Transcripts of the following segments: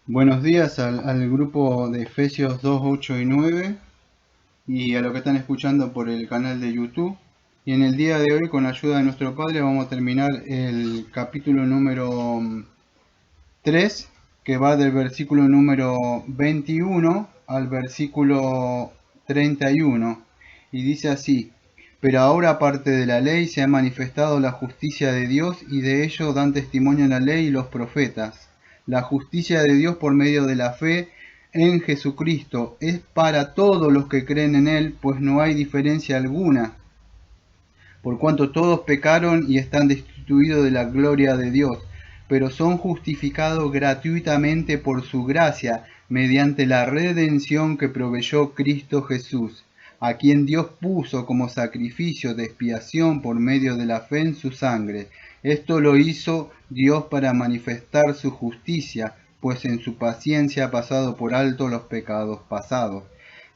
Buenos días al grupo de Efesios 2, 8 y 9 y a los que están escuchando por el canal de YouTube. Y en el día de hoy, con la ayuda de nuestro Padre, vamos a terminar el capítulo número 3, que va del versículo número 21 al versículo 31. Y dice así: Pero ahora, aparte de la ley, se ha manifestado la justicia de Dios, y de ello dan testimonio la ley y los profetas. La justicia de Dios por medio de la fe en Jesucristo es para todos los que creen en Él, pues no hay diferencia alguna, por cuanto todos pecaron y están destituidos de la gloria de Dios, pero son justificados gratuitamente por su gracia, mediante la redención que proveyó Cristo Jesús, a quien Dios puso como sacrificio de expiación por medio de la fe en su sangre. Esto lo hizo Dios para manifestar su justicia, pues en su paciencia ha pasado por alto los pecados pasados,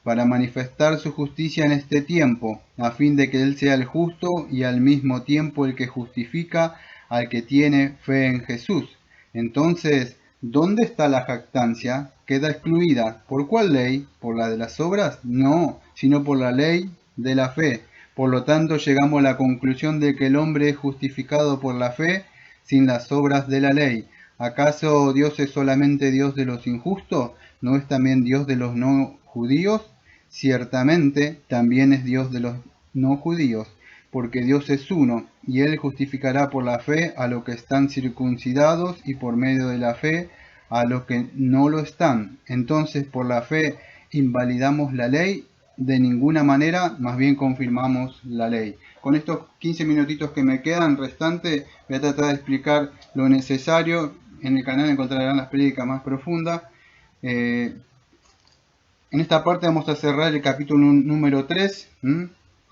para manifestar su justicia en este tiempo, a fin de que Él sea el justo y al mismo tiempo el que justifica al que tiene fe en Jesús. Entonces, ¿dónde está la jactancia? Queda excluida. ¿Por cuál ley? ¿Por la de las obras? No, sino por la ley de la fe. Por lo tanto, llegamos a la conclusión de que el hombre es justificado por la fe sin las obras de la ley. ¿Acaso Dios es solamente Dios de los injustos? ¿No es también Dios de los no judíos? Ciertamente también es Dios de los no judíos, porque Dios es uno, y Él justificará por la fe a los que están circuncidados y por medio de la fe a los que no lo están. Entonces, por la fe invalidamos la ley, de ninguna manera, más bien confirmamos la ley. Con estos 15 minutitos que me quedan restantes, voy a tratar de explicar lo necesario. En el canal encontrarán las prédicas más profundas. En esta parte vamos a cerrar el capítulo número 3.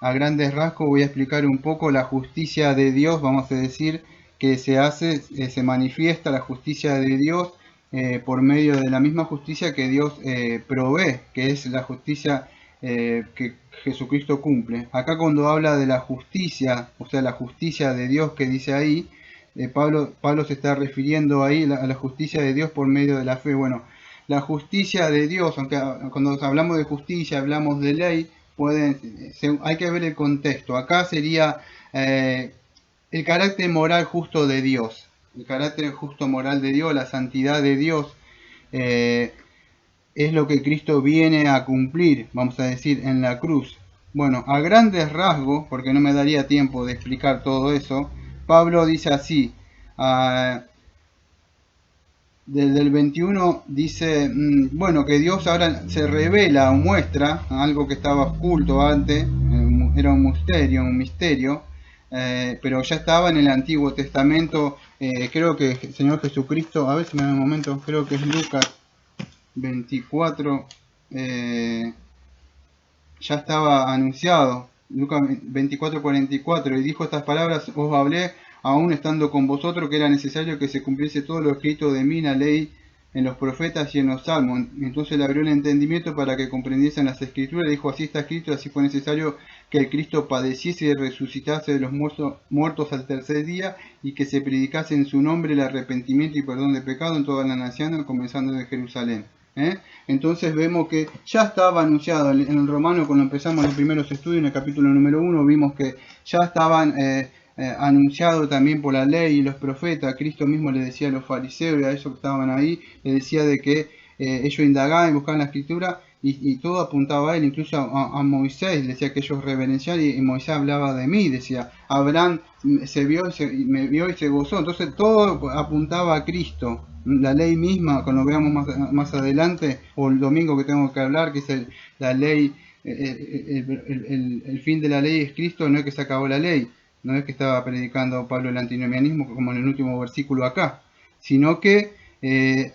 A grandes rasgos voy a explicar un poco la justicia de Dios, vamos a decir, que se hace, se manifiesta la justicia de Dios por medio de la misma justicia que Dios provee, que es la justicia que Jesucristo cumple. Acá cuando habla de la justicia, o sea, la justicia de Dios que dice ahí, Pablo se está refiriendo ahí a la justicia de Dios por medio de la fe. Bueno, la justicia de Dios, aunque cuando hablamos de justicia hablamos de ley, hay que ver el contexto. Acá sería el carácter moral justo de Dios, el carácter justo moral de Dios, la santidad de Dios, eh, es lo que Cristo viene a cumplir, vamos a decir, en la cruz. Bueno, a grandes rasgos, porque no me daría tiempo de explicar todo eso, Pablo dice así: desde el 21 dice, bueno, que Dios ahora se revela o muestra algo que estaba oculto antes, era un misterio, pero ya estaba en el Antiguo Testamento. Creo que el Señor Jesucristo, a ver si me da un momento, creo que es Lucas 24, ya estaba anunciado. Lucas 24:44, y dijo estas palabras: os hablé aún estando con vosotros, que era necesario que se cumpliese todo lo escrito de mí en la ley, en los profetas y en los salmos. Entonces le abrió el entendimiento para que comprendiesen las escrituras. Dijo: así está escrito, así fue necesario que el Cristo padeciese y resucitase de los muertos al tercer día, y que se predicase en su nombre el arrepentimiento y perdón de pecado en toda la nación, comenzando de Jerusalén. Entonces vemos que ya estaba anunciado en el Romano. Cuando empezamos los primeros estudios, en el capítulo número 1, vimos que ya estaban anunciados también por la ley y los profetas. Cristo mismo le decía a los fariseos y a ellos que estaban ahí, le decía de que ellos indagaban y buscaban la escritura, y todo apuntaba a él, incluso a Moisés. Le decía que ellos reverenciaban, y Moisés hablaba de mí, decía: Abraham me vio y se gozó. Entonces todo apuntaba a Cristo. La ley misma, cuando veamos más adelante, o el domingo que tengo que hablar, que es la ley, el fin de la ley es Cristo. No es que se acabó la ley, no es que estaba predicando Pablo el antinomianismo como en el último versículo acá, sino que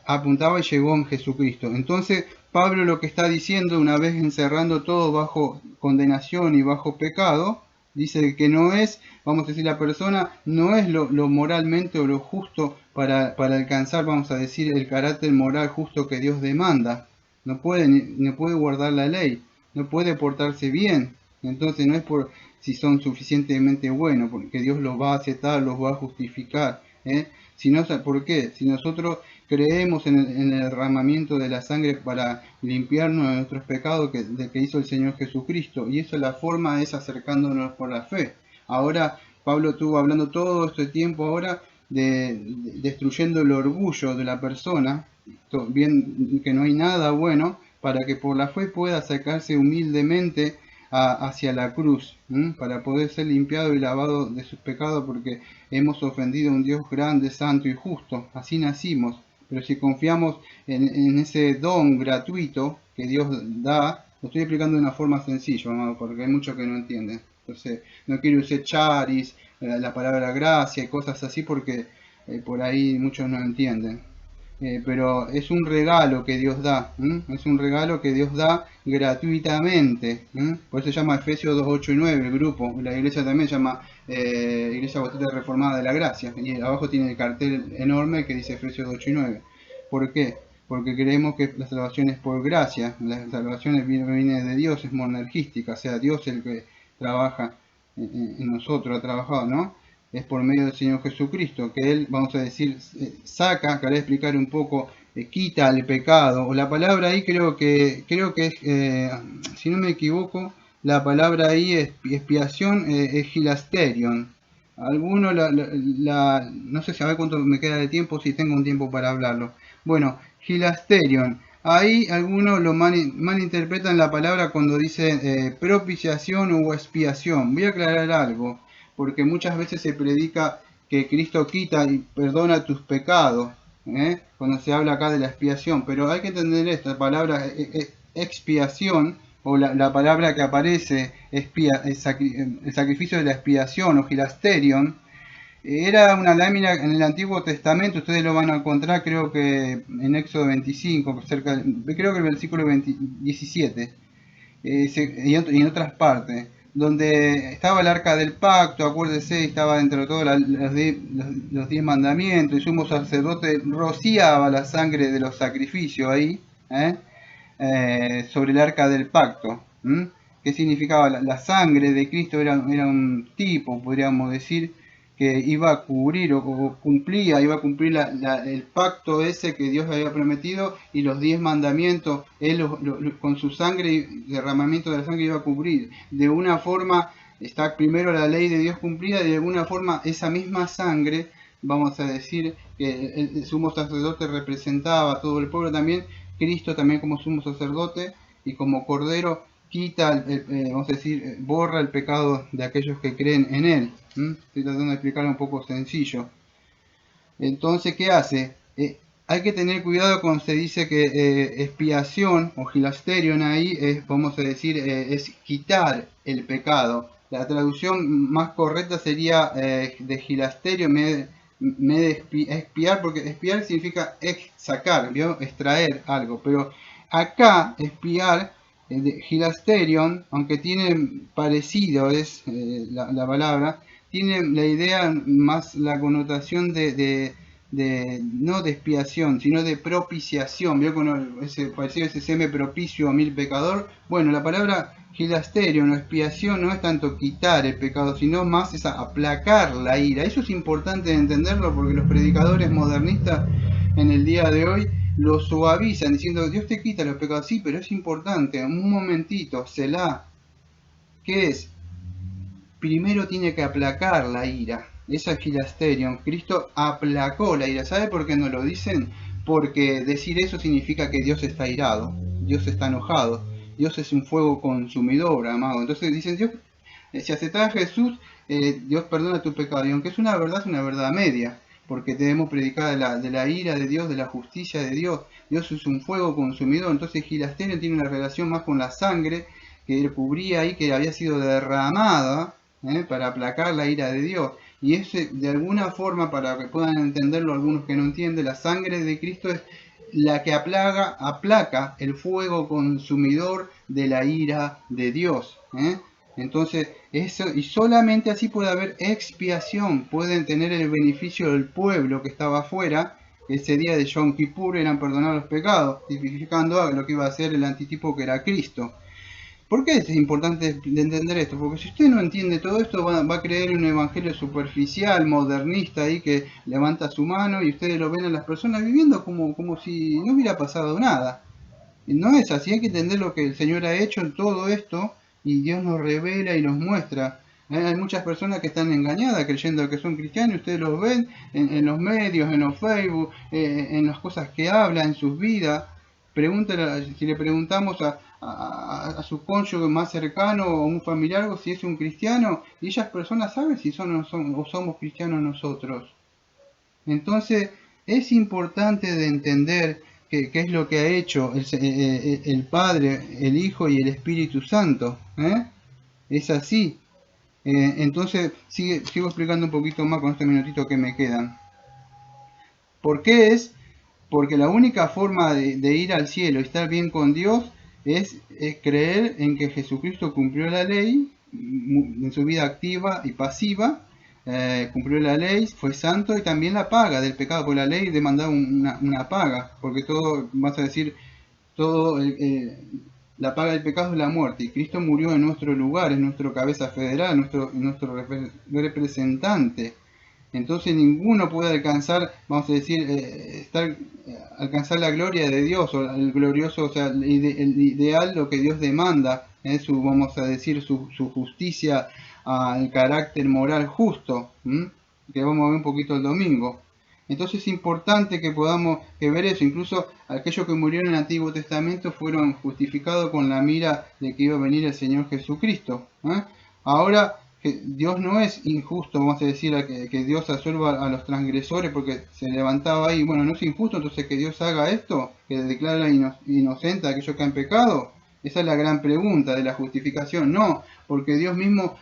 apuntaba y llegó en Jesucristo. Entonces Pablo lo que está diciendo, una vez encerrando todo bajo condenación y bajo pecado, dice que no es, vamos a decir, la persona no es lo moralmente o lo justo para alcanzar, vamos a decir, el carácter moral justo que Dios demanda. No puede guardar la ley, no puede portarse bien. Entonces no es por si son suficientemente buenos, porque Dios los va a aceptar, los va a justificar. ¿eh? Si no, ¿por qué? Si nosotros creemos en el derramamiento de la sangre para limpiarnos de nuestros pecados que hizo el Señor Jesucristo. Y eso, la forma es acercándonos por la fe. Ahora, Pablo estuvo hablando todo este tiempo ahora destruyendo el orgullo de la persona, bien que no hay nada bueno, para que por la fe pueda acercarse humildemente hacia la cruz, para poder ser limpiado y lavado de sus pecados, porque hemos ofendido a un Dios grande, santo y justo. Así nacimos. Pero si confiamos en ese don gratuito que Dios da, lo estoy explicando de una forma sencilla, amado, porque hay muchos que no entienden. Entonces, no quiero usar charis, la palabra gracia y cosas así, porque por ahí muchos no entienden. Pero es un regalo que Dios da, es un regalo que Dios da gratuitamente. Por eso se llama Efesios 2, 8 y 9 el grupo. La iglesia también se llama Iglesia Bautista Reformada de la Gracia. Y abajo tiene el cartel enorme que dice Efesios 2, 8 y 9. ¿Por qué? Porque creemos que la salvación es por gracia. La salvación viene de Dios, es monergística. O sea, Dios es el que trabaja en nosotros, ha trabajado, ¿no? Es por medio del Señor Jesucristo, que Él, vamos a decir, saca, que haré explicar un poco, quita el pecado. O la palabra ahí creo que es, si no me equivoco, la palabra ahí es expiación, es hilasterion. Algunos, no sé si a ver cuánto me queda de tiempo, si tengo un tiempo para hablarlo. Bueno, hilasterion. Ahí algunos lo malinterpretan la palabra cuando dice propiciación o expiación. Voy a aclarar algo, porque muchas veces se predica que Cristo quita y perdona tus pecados, cuando se habla acá de la expiación, pero hay que entender esta palabra expiación, o la palabra que aparece, el sacrificio de la expiación o hilasterion, era una lámina en el Antiguo Testamento. Ustedes lo van a encontrar, creo que en Éxodo 25, creo que el versículo 17, y en otras partes, donde estaba el arca del pacto, acuérdese, estaba dentro de todos los 10 mandamientos, el sumo sacerdote rociaba la sangre de los sacrificios ahí, sobre el arca del pacto. ¿Qué significaba? La sangre de Cristo era un tipo, podríamos decir, que iba a cubrir o cumplía, iba a cumplir el pacto ese que Dios había prometido, y los 10 mandamientos, Él con su sangre y derramamiento de la sangre iba a cubrir. De una forma está primero la ley de Dios cumplida, y de alguna forma esa misma sangre, vamos a decir, que el sumo sacerdote representaba a todo el pueblo también. Cristo también como sumo sacerdote y como cordero quita, vamos a decir, borra el pecado de aquellos que creen en Él. Estoy tratando de explicarlo un poco sencillo. Entonces, ¿qué hace? Hay que tener cuidado cuando se dice que expiación o hilasterion ahí es, vamos a decir, es quitar el pecado. La traducción más correcta sería de hilasterio, expiar, porque expiar significa sacar, ¿vio? Extraer algo. Pero acá, expiar, hilasterion, aunque tiene parecido, es la palabra, tiene la idea más, la connotación no de expiación, sino de propiciación. ¿Vio? Con ese seme propicio a mil pecador. Bueno, la palabra hilasterion o expiación no es tanto quitar el pecado, sino más es aplacar la ira. Eso es importante entenderlo, porque los predicadores modernistas en el día de hoy lo suavizan diciendo Dios te quita los pecados. Sí, pero es importante, un momentito, Selah. ¿Qué es? Primero tiene que aplacar la ira. Esa es hilasterion. Cristo aplacó la ira. ¿Sabe por qué no lo dicen? Porque decir eso significa que Dios está irado, Dios está enojado, Dios es un fuego consumidor, amado. Entonces dicen, Dios, si aceptas a Jesús, Dios perdona tu pecado. Y aunque es una verdad media, porque debemos predicar de la ira de Dios, de la justicia de Dios. Dios es un fuego consumidor. Entonces hilasterion tiene una relación más con la sangre que cubría ahí, que había sido derramada para aplacar la ira de Dios. Y es de alguna forma, para que puedan entenderlo algunos que no entienden, la sangre de Cristo es la que aplaca el fuego consumidor de la ira de Dios. Entonces, eso, y solamente así puede haber expiación, pueden tener el beneficio del pueblo que estaba afuera. Ese día de Yom Kippur eran perdonados los pecados, tipificando lo que iba a ser el antitipo, que era Cristo. ¿Por qué es importante de entender esto? Porque si usted no entiende todo esto, va a creer un evangelio superficial, modernista, ahí que levanta su mano y ustedes lo ven a las personas viviendo como si no hubiera pasado nada. Y no es así, hay que entender lo que el Señor ha hecho en todo esto y Dios nos revela y nos muestra. Hay muchas personas que están engañadas creyendo que son cristianos y ustedes los ven en los medios, en los Facebook, en las cosas que hablan, en sus vidas. Pregúntale, si le preguntamos a su cónyuge más cercano o un familiar algo si es un cristiano, y esas personas saben si son o somos cristianos nosotros. Entonces es importante de entender qué es lo que ha hecho el Padre, el Hijo y el Espíritu Santo. Es así. Entonces sigo explicando un poquito más con este minutito que me quedan. ¿Por qué es? Porque la única forma de ir al cielo y estar bien con Dios es creer en que Jesucristo cumplió la ley en su vida activa y pasiva, cumplió la ley, fue santo y también la paga del pecado, por la ley demandaba una paga, porque todo, vas a decir, todo la paga del pecado es la muerte, y Cristo murió en nuestro lugar, en nuestro cabeza federal, nuestro representante. Entonces ninguno puede alcanzar, vamos a decir, alcanzar la gloria de Dios, o el glorioso, o sea, el ideal, lo que Dios demanda, vamos a decir, su justicia, el carácter moral justo, que vamos a ver un poquito el domingo. Entonces es importante que podamos ver eso. Incluso aquellos que murieron en el Antiguo Testamento fueron justificados con la mira de que iba a venir el Señor Jesucristo. Ahora, que Dios no es injusto, vamos a decir, que Dios absuelva a los transgresores porque se levantaba ahí. Bueno, no es injusto entonces que Dios haga esto, que declara inocente a aquellos que han pecado. Esa es la gran pregunta de la justificación. No, porque Dios mismo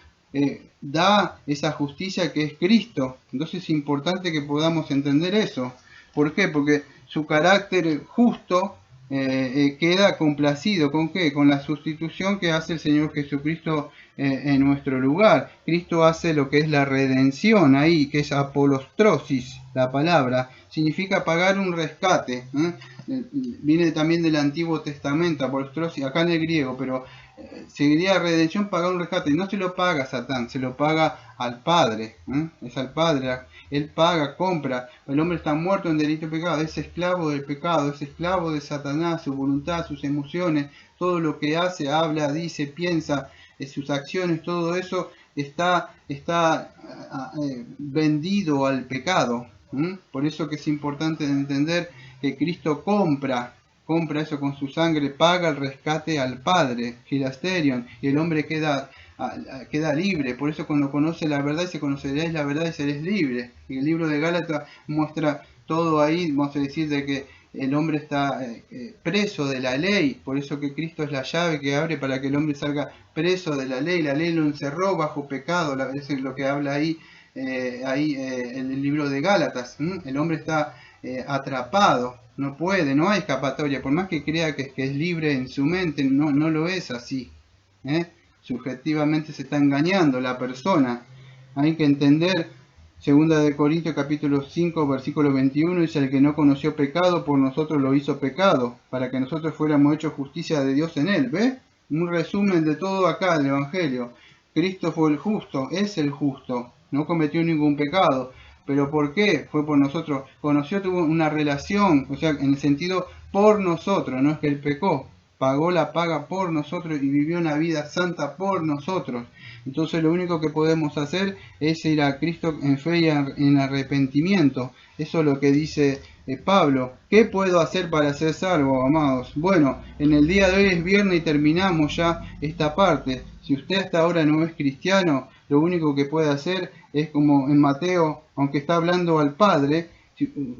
da esa justicia que es Cristo. Entonces es importante que podamos entender eso. ¿Por qué? Porque su carácter justo queda complacido. ¿Con qué? Con la sustitución que hace el Señor Jesucristo en nuestro lugar. Cristo hace lo que es la redención ahí, que es apolostrosis, la palabra. Significa pagar un rescate. Viene también del Antiguo Testamento, apolostrosis, acá en el griego, pero seguiría redención, pagar un rescate. No se lo paga a Satán, se lo paga al Padre. Es al Padre. Él paga, compra. El hombre está muerto en delito y pecado. Es esclavo del pecado, es esclavo de Satanás, su voluntad, sus emociones, todo lo que hace, habla, dice, piensa, sus acciones, todo eso está vendido al pecado. Por eso que es importante entender que Cristo compra eso con su sangre, paga el rescate al Padre, Hilasterion, y el hombre queda libre. Por eso cuando conoce la verdad, y se conoceréis la verdad y seréis libres. Y el libro de Gálatas muestra todo ahí, vamos a decir, de que el hombre está preso de la ley, por eso que Cristo es la llave que abre para que el hombre salga preso de la ley lo encerró bajo pecado, eso es lo que habla ahí, en el libro de Gálatas. El hombre está atrapado, no puede, no hay escapatoria, por más que crea que es libre en su mente, no lo es así. Subjetivamente se está engañando la persona. Hay que entender, 2 Corintios capítulo 5 versículo 21, dice: el que no conoció pecado por nosotros lo hizo pecado, para que nosotros fuéramos hechos justicia de Dios en él. ¿Ve? Un resumen de todo acá del Evangelio. Cristo fue el justo, es el justo, no cometió ningún pecado. ¿Pero por qué? Fue por nosotros. Conoció, tuvo una relación, o sea, en el sentido por nosotros, no es que él pecó. Pagó la paga por nosotros y vivió una vida santa por nosotros. Entonces lo único que podemos hacer es ir a Cristo en fe y en arrepentimiento. Eso es lo que dice Pablo. ¿Qué puedo hacer para ser salvo, amados? Bueno, en el día de hoy es viernes y terminamos ya esta parte. Si usted hasta ahora no es cristiano, lo único que puede hacer es como en Mateo, aunque está hablando al Padre,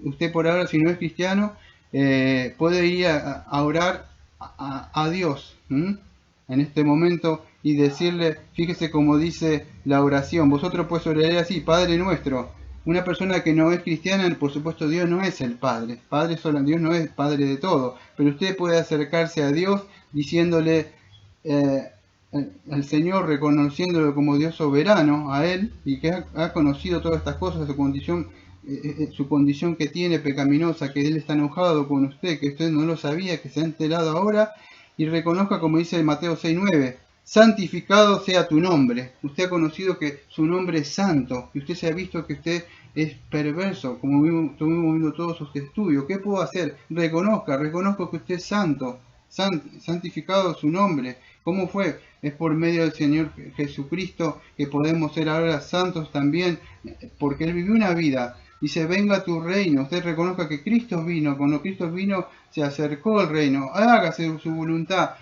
usted por ahora si no es cristiano, puede ir a orar a Dios en este momento y decirle, fíjese como dice la oración, vosotros pues oraréis así: Padre nuestro. Una persona que no es cristiana, por supuesto Dios no es el Padre, Dios no es Padre de todo, pero usted puede acercarse a Dios diciéndole al Señor, reconociéndolo como Dios soberano, a Él, y que ha conocido todas estas cosas, su condición que tiene pecaminosa, que Él está enojado con usted, que usted no lo sabía, que se ha enterado ahora, y reconozca, como dice Mateo 6:9, santificado sea tu nombre. Usted ha conocido que su nombre es santo y usted se ha visto que usted es perverso, como estuvimos viendo todos sus estudios. ¿Qué puedo hacer? Reconozco que usted es santo, santificado su nombre. ¿Cómo fue? Es por medio del Señor Jesucristo que podemos ser ahora santos también, porque Él vivió una vida. Dice, venga tu reino. Usted reconozca que Cristo vino. Cuando Cristo vino, se acercó al reino. Hágase su voluntad.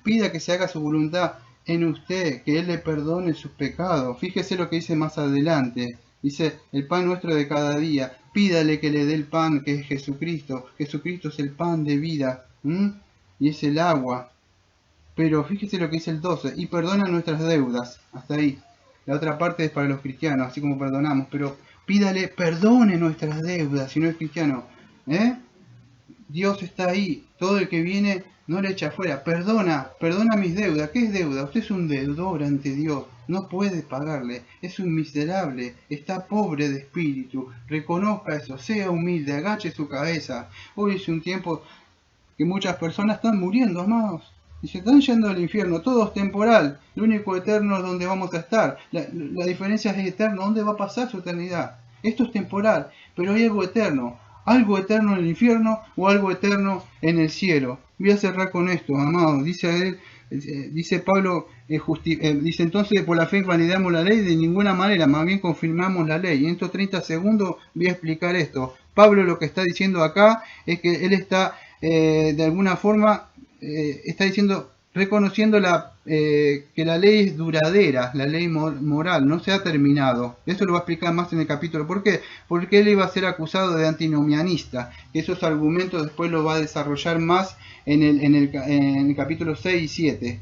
Pida que se haga su voluntad en usted, que Él le perdone sus pecados. Fíjese lo que dice más adelante. Dice, el pan nuestro de cada día. Pídale que le dé el pan, que es Jesucristo. Jesucristo es el pan de vida. Y es el agua. Pero fíjese lo que dice el 12. Y perdona nuestras deudas. Hasta ahí. La otra parte es para los cristianos, así como perdonamos. Pero pídale, perdone nuestras deudas si no es cristiano. Dios está ahí. Todo el que viene no le echa afuera. Perdona mis deudas. ¿Qué es deuda? Usted es un deudor ante Dios. No puede pagarle. Es un miserable. Está pobre de espíritu. Reconozca eso. Sea humilde. Agache su cabeza. Hoy es un tiempo que muchas personas están muriendo, amados. Y se están yendo al infierno. Todo es temporal. Lo único eterno es donde vamos a estar. La diferencia es eterno. ¿Dónde va a pasar su eternidad? Esto es temporal. Pero hay algo eterno. Algo eterno en el infierno o algo eterno en el cielo. Voy a cerrar con esto, amados. Dice Pablo, dice entonces por la fe validamos la ley de ninguna manera, más bien confirmamos la ley. Y en estos 30 segundos voy a explicar esto. Pablo lo que está diciendo acá es que él está de alguna forma está diciendo, reconociendo que la ley es duradera, la ley moral, no se ha terminado. Eso lo va a explicar más en el capítulo. ¿Por qué? Porque él iba a ser acusado de antinomianista. Esos argumentos después lo va a desarrollar más en el capítulo 6 y 7.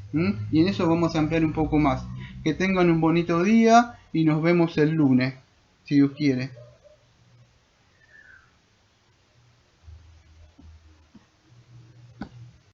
Y en eso vamos a ampliar un poco más. Que tengan un bonito día y nos vemos el lunes, si Dios quiere.